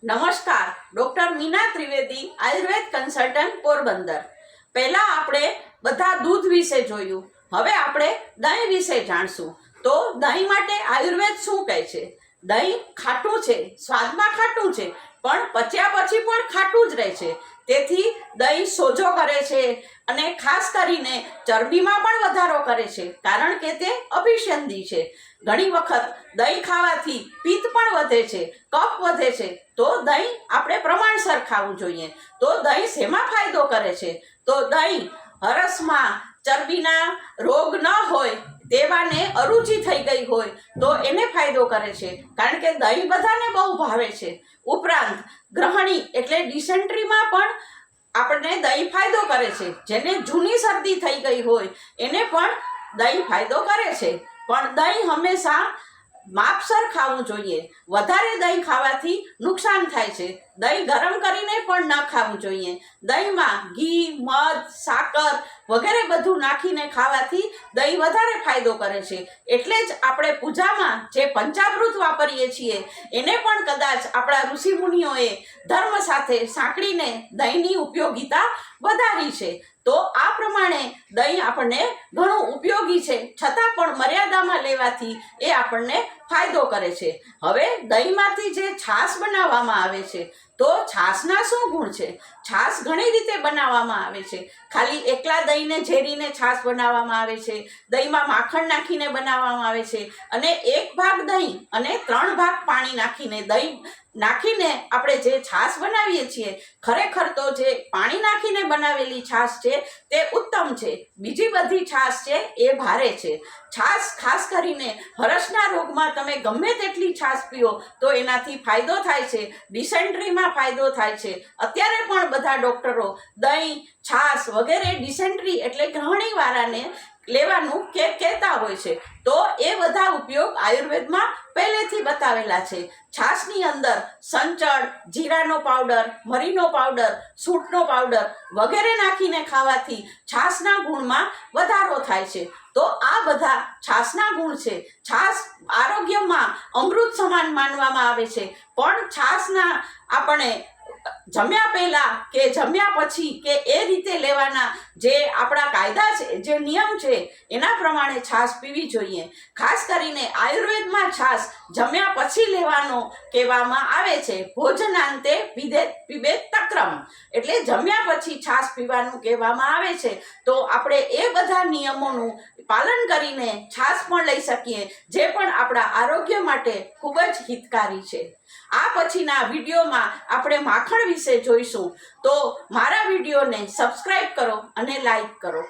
નમસ્કાર, doctor Meena Trivedi, Ayurveda consultant, Porbandar. પહેલા આપણે બધા દૂધ વિશે જોયું, હવે આપણે દહીં વિશે જાણશું। તો દહીં માટે આયુર્વેદ શું કહે છે? દહીં ખાટું છે, સ્વાદમાં ખાટું છે, પણ પચ્યા પછી પણ ખાટું જ રહે છે। તેથી દહીં સોજો કરે છે અને ખાસ કરીને ચરબીમાં પણ વધારો કરે છે, કારણ કે તે અભિસંધિ છે। ઘણી વખત દહીં ખાવાથી પિત્ત પણ વધે છે, કફ વધે છે, તો દહીં આપણે પ્રમાણસર ખાવું જોઈએ। તો દહીં શેમાં ફાયદો કરે છે? તો દહીં હરસમાં ચરબીના રોગ ન હોય તેવાને અરુચિ થઈ ગઈ હોય તો એને ફાયદો કરે છે, કારણ કે દહીં બધાને બહુ ભાવે છે। ઉપરાંત ગ્રહણી એટલે ડિસેન્ટ્રીમાં પણ આપણને દહીં ફાયદો કરે છે। જેને જૂની શરદી થઈ ગઈ હોય એને પણ દહીં ફાયદો કરે છે, પણ દહીં હંમેશા માપસર ખાવું જોઈએ। વધારે દહીં ખાવાથી નુકસાન થાય છે। દહીં ગરમ કરીને પણ ન ખાવું જોઈએ। દહીંમાં ઘી, મધ, સાકર વગેરે બધું નાખીને ખાવાથી દહીં વધારે ફાયદો કરે છે। એટલે જ આપણે પૂજામાં જે પંચામૃત વાપરીએ છીએ એને પણ કદાચ આપણા ઋષિમુનિઓએ ધર્મ સાથે સાંકળીને દહીંની ઉપયોગિતા વધારી છે। તો આ પ્રમાણે દહીં આપણને ઘણું ઉપયોગી છે, છતાં પણ મર્યાદામાં લેવાથી એ આપણને ફાયદો કરે છે। હવે દહીંમાંથી જે છાશ બનાવવામાં આવે છે, તો છાશના શું ગુણ છે? છાશ ઘણી રીતે બનાવવામાં આવે છે। ખાલી એકલા દહીંને ઝેરીને છાશ બનાવવામાં આવે છે, દહીંમાં માખણ નાખીને બનાવવામાં આવે છે, અને 1 ભાગ દહીં અને 3 ભાગ પાણી નાખીને દહીં નાખીને આપણે જે છાશ બનાવીએ છીએ, ખરેખર તો જે પાણી નાખીને બનાવેલી છાશ છે તે ઉત્તમ છે। બીજી બધી છાશ છે એ ભારે છે। છાશ ખાસ કરીને હરસના રોગમાં તમે ગમે તેટલી છાશ પીઓ તો એનાથી ફાયદો થાય છે, ડિસેન્ટ્રીમાં ફાયદો થાય છે। અત્યારે પણ બધા ડોક્ટરો દહીં, છાશ વગેરે ડિસેન્ટ્રી એટલે ગ્રહણીવાળાને લેવાનું કહેતા હોય છે। તો એ બધા ઉપયોગ આયુર્વેદમાં પહેલેથી બતાવેલા છે। છાશની અંદર સંચળ, જીરાનો પાવડર, મરીનો પાવડર, સૂંઠનો પાવડર વગેરે નાખીને ખાવાથી છાશના ગુણમાં વધારો થાય છે। તો આ બધા છાશના ગુણ છે। છાશ આરોગ્યમાં અમૃત સમાન માનવામાં આવે છે, પણ છાશના આપણે જમ્યા પહેલા કે જમ્યા પછી કે એ રીતે લેવાના જે આપણા કાયદા છે, જે નિયમ છે, એના પ્રમાણે છાશ પીવી જોઈએ। ખાસ કરીને આયુર્વેદમાં છાશ જમ્યા પછી લેવાનો કહેવામાં આવે છે। ભોજનાંતે પીબેત તક્રમ, એટલે જમ્યા પછી છાશ પીવાનું કહેવામાં આવે છે। તો આપણે એ બધા નિયમોનું પાલન કરીને છાશ પણ લઈ શકીએ, જે પણ આપણા આરોગ્ય માટે ખૂબ જ હિતકારી છે। આ પછીના વિડીયોમાં આપણે માખણ વિશે જોઈશું। તો મારા વિડીયોને સબસ્ક્રાઈબ કરો અને લાઈક કરો।